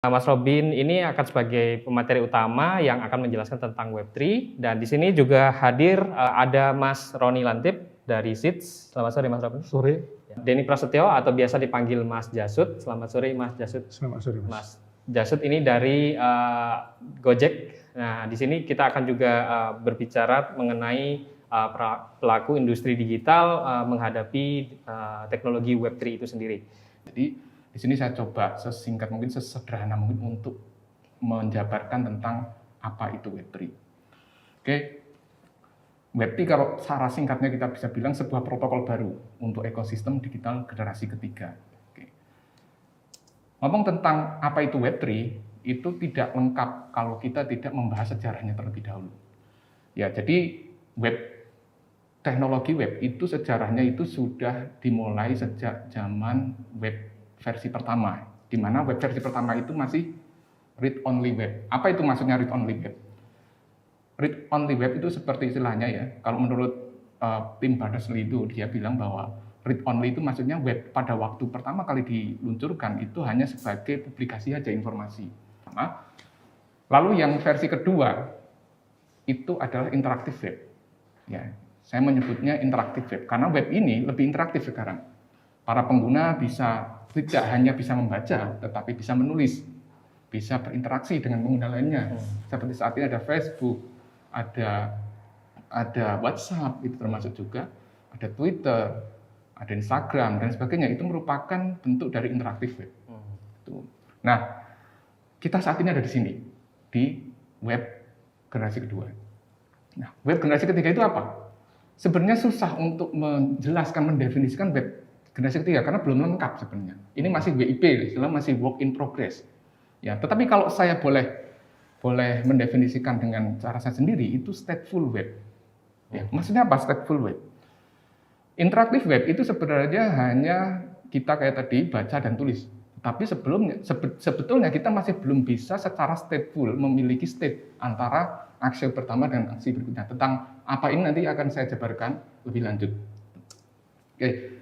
Mas Robin ini akan sebagai pemateri utama yang akan menjelaskan tentang Web3, dan di sini juga hadir ada Mas Roni Lantip dari SIDS. Selamat sore Mas Robin. Sore. Denny Prasetyo atau biasa dipanggil Mas Jasud. Selamat sore Mas Jasud. Selamat sore Mas. Mas Jasud ini dari Gojek. Nah, di sini kita akan juga berbicara mengenai pelaku industri digital menghadapi teknologi Web3 itu sendiri. Jadi di sini saya coba sesingkat mungkin, sesederhana mungkin untuk menjabarkan tentang apa itu Web3. Oke, Web3 kalau secara singkatnya kita bisa bilang sebuah protokol baru untuk ekosistem digital generasi ketiga. Oke. Ngomong tentang apa itu Web3 itu tidak lengkap kalau kita tidak membahas sejarahnya terlebih dahulu. Ya, jadi teknologi web itu sejarahnya itu sudah dimulai sejak zaman web versi pertama, di mana web versi pertama itu masih read-only web. Apa itu maksudnya read-only web? Read-only web itu seperti istilahnya ya, kalau menurut Tim Berners-Lee itu dia bilang bahwa read-only itu maksudnya web pada waktu pertama kali diluncurkan itu hanya sebagai publikasi aja informasi. Lalu yang versi kedua itu adalah interaktif web. Ya, saya menyebutnya interaktif web karena web ini lebih interaktif sekarang. Para pengguna tidak hanya bisa membaca, tetapi bisa menulis, bisa berinteraksi dengan pengguna lainnya. Seperti saat ini ada Facebook, ada WhatsApp, itu termasuk juga, ada Twitter, ada Instagram, dan sebagainya. Itu merupakan bentuk dari interaktif web. Nah, kita saat ini ada di sini, di web generasi kedua. Nah, web generasi ketiga itu apa? Sebenarnya susah untuk menjelaskan, mendefinisikan web generasi ketiga karena belum lengkap sebenarnya. Ini masih WIP, istilah masih work in progress. Ya, tetapi kalau saya boleh mendefinisikan dengan cara saya sendiri itu stateful web. Ya, maksudnya apa stateful web? Interaktif web itu sebenarnya hanya kita kayak tadi baca dan tulis. Tapi sebetulnya kita masih belum bisa secara stateful memiliki state antara aksi pertama dan aksi berikutnya. Tentang apa ini nanti akan saya jabarkan lebih lanjut. Oke.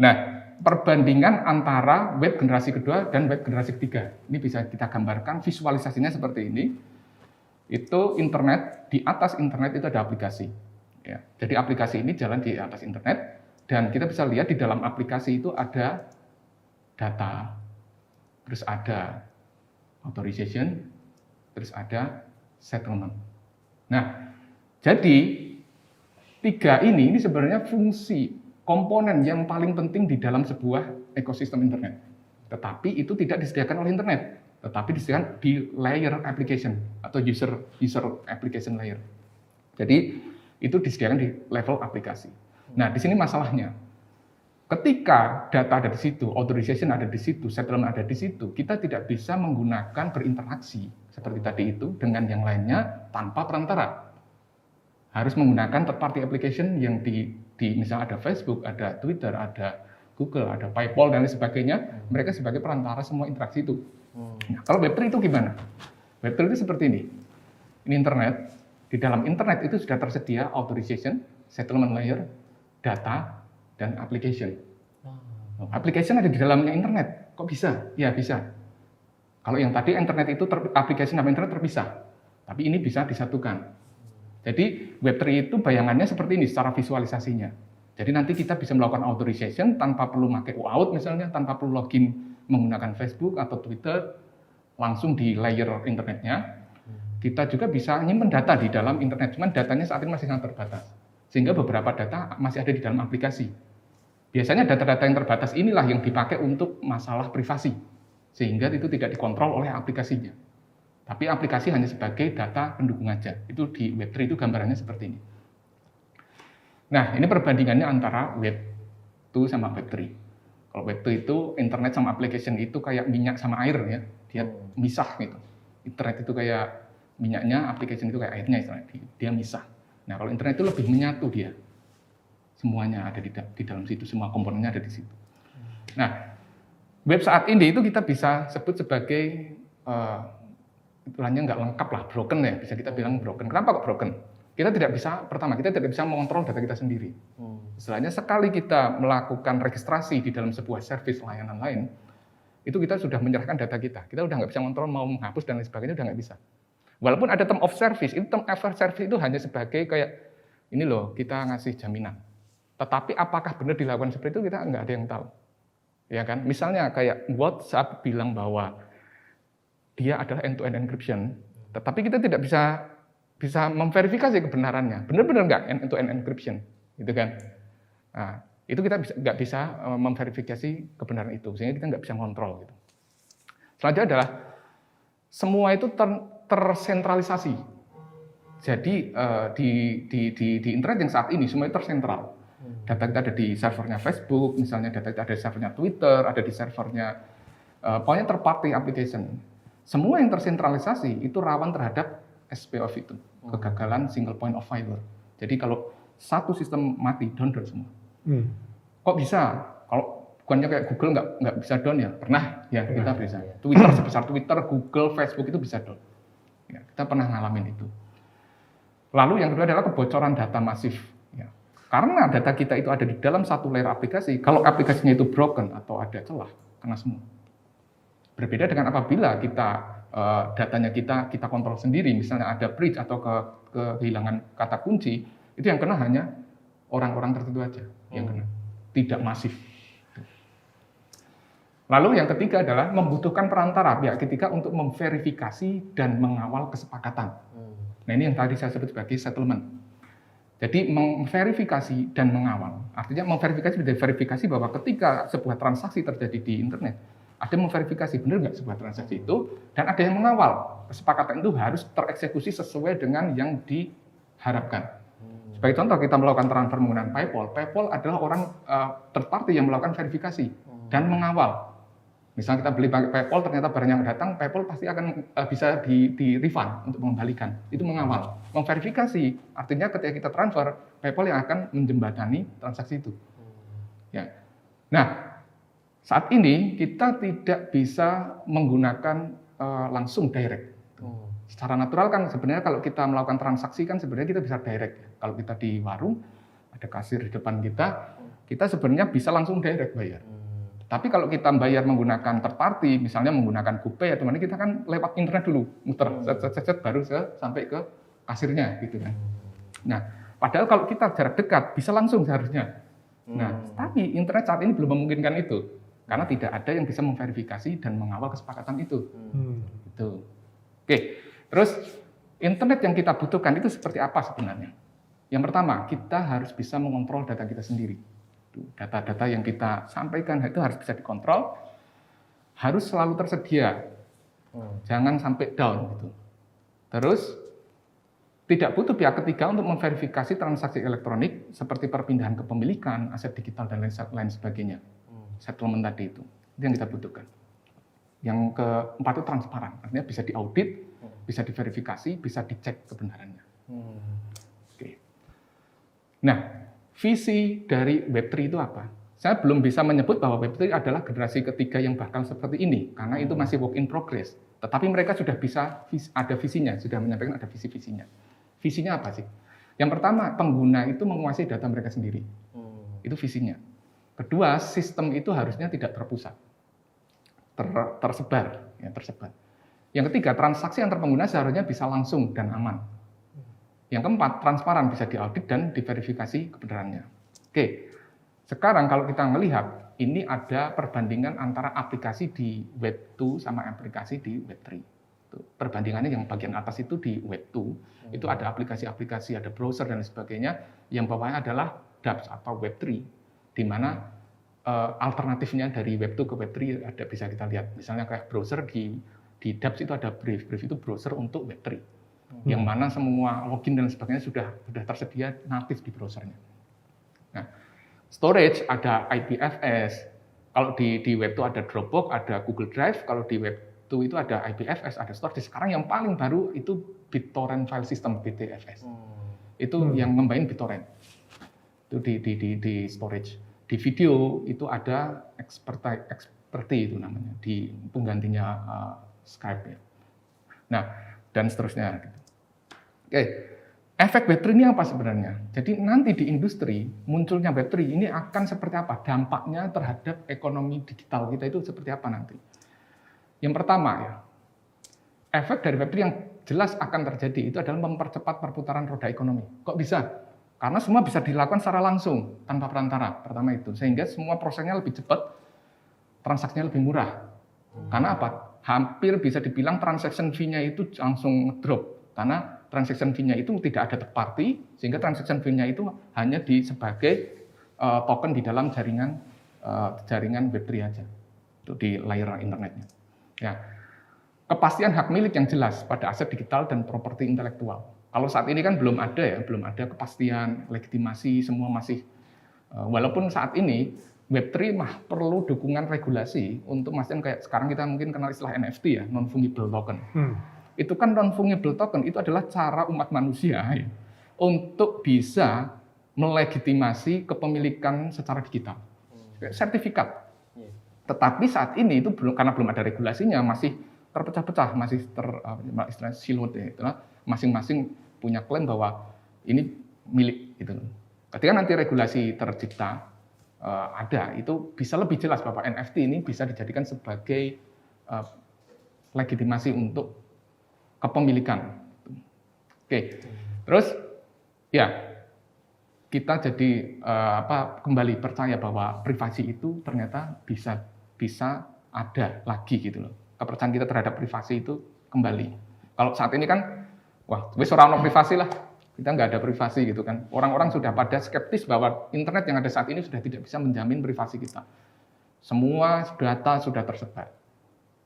Nah, perbandingan antara web generasi kedua dan web generasi ketiga. Ini bisa kita gambarkan visualisasinya seperti ini. Itu internet, di atas internet itu ada aplikasi. Ya, jadi aplikasi ini jalan di atas internet, dan kita bisa lihat di dalam aplikasi itu ada data, terus ada authorization, terus ada settlement. Nah, jadi tiga ini sebenarnya fungsi komponen yang paling penting di dalam sebuah ekosistem internet. Tetapi itu tidak disediakan oleh internet, tetapi disediakan di layer application atau user application layer. Jadi itu disediakan di level aplikasi. Nah, di sini masalahnya. Ketika data ada di situ, authorization ada di situ, settlement ada di situ, kita tidak bisa menggunakan berinteraksi seperti tadi itu dengan yang lainnya tanpa perantara. Harus menggunakan third party application yang misalnya ada Facebook, ada Twitter, ada Google, ada PayPal dan lain sebagainya. Mereka sebagai perantara semua interaksi itu. Nah, kalau Web3 itu gimana? Web3 itu seperti ini. Ini internet. Di dalam internet itu sudah tersedia authorization, settlement layer, data, dan application. Application ada di dalamnya internet. Kok bisa? Ya bisa. Kalau yang tadi internet itu application sama internet terpisah. Tapi ini bisa disatukan. Jadi Web3 itu bayangannya seperti ini secara visualisasinya. Jadi nanti kita bisa melakukan authorization tanpa perlu pakai OAuth misalnya, tanpa perlu login menggunakan Facebook atau Twitter, langsung di layer internetnya. Kita juga bisa nyimpen data di dalam internet, cuman datanya saat ini masih sangat terbatas. Sehingga beberapa data masih ada di dalam aplikasi. Biasanya data-data yang terbatas inilah yang dipakai untuk masalah privasi, sehingga itu tidak dikontrol oleh aplikasinya. Tapi aplikasi hanya sebagai data pendukung aja. Itu di Web3 itu gambarannya seperti ini. Nah, ini perbandingannya antara Web2 sama Web3. Kalau Web2 itu internet sama application itu kayak minyak sama air ya. Dia misah gitu. Internet itu kayak minyaknya, application itu kayak airnya istilahnya. Dia misah. Nah, kalau internet itu lebih menyatu dia. Semuanya ada di dalam situ, semua komponennya ada di situ. Nah, web saat ini itu kita bisa sebut sebagai istilahnya nggak lengkap lah, broken ya, bisa kita bilang broken. Kenapa kok broken? Kita tidak bisa mengontrol data kita sendiri. Istilahnya sekali kita melakukan registrasi di dalam sebuah service layanan lain, itu kita sudah menyerahkan data kita. Kita udah nggak bisa kontrol mau menghapus dan lain sebagainya, udah nggak bisa. Walaupun ada term of service, itu term of service itu hanya sebagai kayak ini loh, kita ngasih jaminan. Tetapi apakah benar dilakukan seperti itu, kita nggak ada yang tahu. Ya kan? Misalnya kayak WhatsApp bilang bahwa dia adalah end-to-end encryption, tetapi kita tidak bisa memverifikasi kebenarannya. Benar-benar nggak end-to-end encryption, gitu kan? Nah, itu kita nggak bisa memverifikasi kebenaran itu, sehingga kita nggak bisa kontrol. Gitu. Selanjutnya adalah semua itu tersentralisasi. Jadi di internet yang saat ini semuanya tersentral. Data kita ada di servernya Facebook, misalnya data kita ada di servernya Twitter, ada di servernya pokoknya third party application. Semua yang tersentralisasi itu rawan terhadap SPOF itu, kegagalan single point of failure. Jadi kalau satu sistem mati, down semua. Kok bisa? Kalau bukannya kayak Google nggak bisa down ya? Pernah ya kita bisa. Twitter sebesar Twitter, Google, Facebook itu bisa down. Ya, kita pernah ngalamin itu. Lalu yang kedua adalah kebocoran data masif. Ya. Karena data kita itu ada di dalam satu layer aplikasi, kalau aplikasinya itu broken atau ada celah, kena semua. Berbeda dengan apabila datanya kita kontrol sendiri, misalnya ada breach atau kehilangan kata kunci, itu yang kena hanya orang-orang tertentu aja yang kena, tidak masif. Lalu yang ketiga adalah membutuhkan perantara pihak ketiga untuk memverifikasi dan mengawal kesepakatan. Nah ini yang tadi saya sebut sebagai settlement. Jadi memverifikasi dan mengawal. Artinya memverifikasi dan verifikasi bahwa ketika sebuah transaksi terjadi di internet, ada memverifikasi benar nggak sebuah transaksi itu, dan ada yang mengawal. Kesepakatan itu harus tereksekusi sesuai dengan yang diharapkan. Sebagai contoh kita melakukan transfer menggunakan PayPal. PayPal adalah orang third party yang melakukan verifikasi dan mengawal. Misalnya kita beli pakai PayPal, ternyata barang yang datang, PayPal pasti akan bisa di-refund untuk mengembalikan. Itu mengawal. Memverifikasi, artinya ketika kita transfer, PayPal yang akan menjembatani transaksi itu. Ya. Nah, saat ini kita tidak bisa menggunakan langsung direct. Secara natural kan sebenarnya kalau kita melakukan transaksi kan sebenarnya kita bisa direct. Kalau kita di warung, ada kasir di depan kita sebenarnya bisa langsung direct bayar. Tapi kalau kita bayar menggunakan third party, misalnya menggunakan GoPay atau mana, kita kan lewat internet dulu, muter, set baru sampai ke kasirnya, gitu kan. Nah, padahal kalau kita jarak dekat bisa langsung seharusnya. Nah, tapi internet saat ini belum memungkinkan itu, karena tidak ada yang bisa memverifikasi dan mengawal kesepakatan itu. Gitu. Oke, terus internet yang kita butuhkan itu seperti apa sebenarnya? Yang pertama, kita harus bisa mengontrol data kita sendiri. Data-data yang kita sampaikan itu harus bisa dikontrol, harus selalu tersedia, jangan sampai down gitu. Terus tidak butuh pihak ketiga untuk memverifikasi transaksi elektronik seperti perpindahan kepemilikan, aset digital dan lain sebagainya. Settlement tadi itu yang kita butuhkan. Yang keempat itu transparan, artinya bisa diaudit, bisa diverifikasi, bisa dicek kebenarannya. Oke. Nah, visi dari Web3 itu apa? Saya belum bisa menyebut bahwa Web3 adalah generasi ketiga yang bakal seperti ini, karena itu masih work in progress. Tetapi mereka sudah bisa, ada visinya, sudah menyampaikan ada visi-visinya. Visinya apa sih? Yang pertama, pengguna itu menguasai data mereka sendiri. Itu visinya. Kedua, sistem itu harusnya tidak terpusat, tersebar. Yang ketiga, transaksi antar pengguna seharusnya bisa langsung dan aman. Yang keempat, transparan, bisa diaudit dan diverifikasi kebenarannya. Oke, sekarang kalau kita melihat, ini ada perbandingan antara aplikasi di Web 2 sama aplikasi di Web 3. Perbandingannya yang bagian atas itu di Web 2, itu ada aplikasi-aplikasi, ada browser dan sebagainya, yang bawahnya adalah dApps atau Web 3, di mana alternatifnya dari Web 2 ke Web 3 ada, bisa kita lihat. Misalnya kayak browser di dApps itu ada Brave itu browser untuk Web 3. Yang mana semua login dan sebagainya sudah tersedia natif di browsernya. Nah, storage ada IPFS. Kalau di Web 2 ada Dropbox, ada Google Drive. Kalau di Web 2 itu ada IPFS, ada storage. Sekarang yang paling baru itu BitTorrent File System, BTFS. Itu yang ngembain BitTorrent. Itu di storage. Di video itu ada Experty itu namanya, di penggantinya Skype ya. Nah, dan seterusnya. Oke, efek Web3 ini apa sebenarnya? Jadi nanti di industri munculnya Web3 ini akan seperti apa? Dampaknya terhadap ekonomi digital kita itu seperti apa nanti? Yang pertama ya, efek dari Web3 yang jelas akan terjadi itu adalah mempercepat perputaran roda ekonomi. Kok bisa? Karena semua bisa dilakukan secara langsung tanpa perantara. Pertama itu, sehingga semua prosesnya lebih cepat, transaksinya lebih murah. Karena apa? Hampir bisa dibilang transaction fee-nya itu langsung drop. Karena transaction fee-nya itu tidak ada third party, sehingga transaction fee-nya itu hanya sebagai token di dalam jaringan Web3 aja. Itu di layer internetnya. Ya. Kepastian hak milik yang jelas pada aset digital dan properti intelektual. Kalau saat ini kan belum ada kepastian, legitimasi, semua masih, walaupun saat ini Web3 perlu dukungan regulasi untuk memastikan kayak sekarang kita mungkin kenal istilah NFT ya, non-fungible token. Itu kan non-fungible token, itu adalah cara umat manusia ya, untuk bisa melegitimasi kepemilikan secara digital. Sertifikat. Tetapi saat ini itu karena belum ada regulasinya, masih terpecah-pecah, masih istilahnya siloed ya, itulah masing-masing punya klaim bahwa ini milik gitu. Ketika nanti regulasi tercipta ada, itu bisa lebih jelas bahwa NFT ini bisa dijadikan sebagai legitimasi untuk kepemilikan. Oke. Terus ya kita jadi kembali percaya bahwa privasi itu ternyata bisa ada lagi gitu loh. Kepercayaan kita terhadap privasi itu kembali. Kalau saat ini kan, wah, wis ora ono privasi lah, kita nggak ada privasi gitu kan. Orang-orang sudah pada skeptis bahwa internet yang ada saat ini sudah tidak bisa menjamin privasi kita. Semua data sudah tersebar.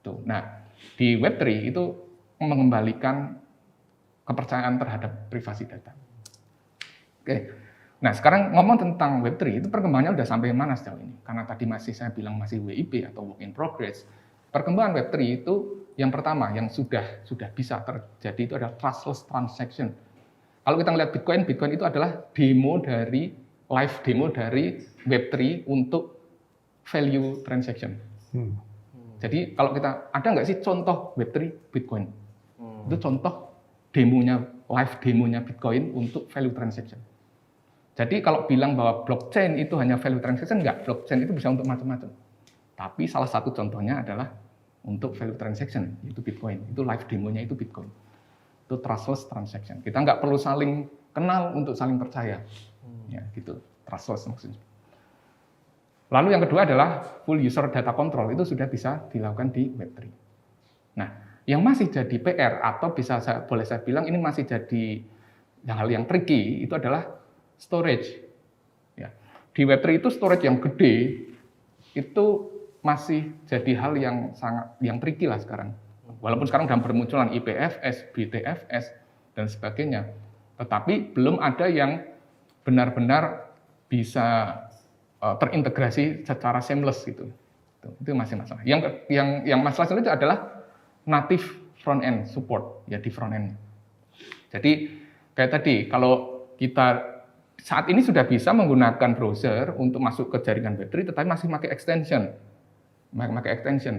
Tuh. Nah, di Web3 itu mengembalikan kepercayaan terhadap privasi data. Oke. Nah, sekarang ngomong tentang Web3, itu perkembangannya udah sampai mana sejauh ini? Karena tadi saya bilang masih WIP atau work in progress. Perkembangan Web3 itu yang pertama yang sudah bisa terjadi itu adalah trustless transaction. Kalau kita melihat Bitcoin itu adalah live demo dari Web3 untuk value transaction. Jadi kalau kita ada nggak sih contoh Web3 Bitcoin? Itu contoh live demonya Bitcoin untuk value transaction. Jadi kalau bilang bahwa blockchain itu hanya value transaction, enggak, blockchain itu bisa untuk macam-macam. Tapi salah satu contohnya adalah untuk value transaction, itu Bitcoin. Itu live demonya itu Bitcoin. Itu trustless transaction. Kita nggak perlu saling kenal untuk saling percaya. Ya, gitu. Trustless maksudnya. Lalu yang kedua adalah full user data control. Itu sudah bisa dilakukan di Web3. Nah, yang masih jadi PR atau boleh saya bilang ini masih jadi hal yang tricky, itu adalah storage. Ya. Di Web3 itu storage yang gede, itu masih jadi hal yang tricky lah sekarang. Walaupun sekarang sudah bermunculan IPFS, BTFS, dan sebagainya. Tetapi belum ada yang benar-benar bisa terintegrasi secara seamless gitu. Itu masih masalah. Yang masalah itu adalah native front end support ya di front end. Jadi kayak tadi kalau kita saat ini sudah bisa menggunakan browser untuk masuk ke jaringan Web3, tetapi masih pakai extension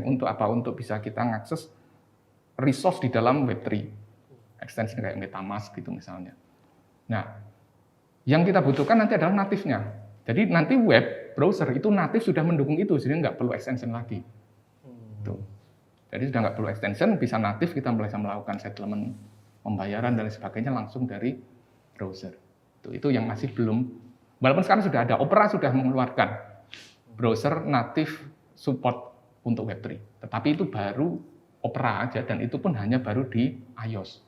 untuk apa? Untuk bisa kita mengakses resource di dalam Web3. Extension kayak MetaMask gitu misalnya. Nah, yang kita butuhkan nanti adalah native-nya. Jadi nanti web browser itu native sudah mendukung itu, jadi nggak perlu extension lagi. Tuh. Jadi sudah nggak perlu extension, bisa native, kita bisa melakukan settlement, pembayaran dan sebagainya langsung dari browser. Itu yang masih belum, walaupun sekarang sudah ada, Opera sudah mengeluarkan browser native support untuk Web3. Tetapi itu baru Opera aja, dan itu pun hanya baru di iOS.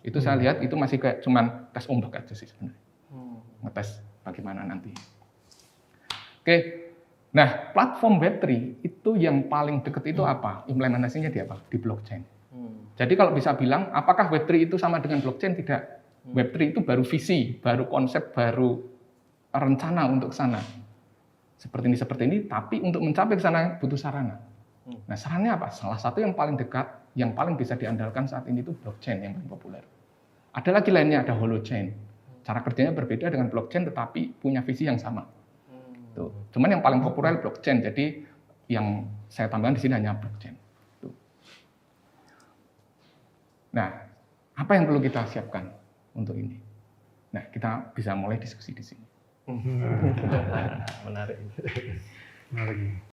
Itu saya lihat itu masih kayak cuman tes ombak aja sih sebenarnya. Ngetes bagaimana nanti. Oke, nah platform Web3 itu yang paling dekat itu apa? Implementasinya di apa? Di blockchain. Jadi kalau bisa bilang, apakah Web3 itu sama dengan blockchain? Tidak. Web3 itu baru visi, baru konsep, baru rencana untuk sana. Seperti ini, tapi untuk mencapai ke sana butuh sarana. Nah, sarannya apa? Salah satu yang paling dekat, yang paling bisa diandalkan saat ini itu blockchain yang paling populer. Ada lagi lainnya, ada holochain. Cara kerjanya berbeda dengan blockchain, tetapi punya visi yang sama. Tuh. Cuman yang paling populer blockchain, jadi yang saya tambahkan di sini hanya blockchain. Tuh. Nah, apa yang perlu kita siapkan untuk ini? Nah, kita bisa mulai diskusi di sini. Menarik.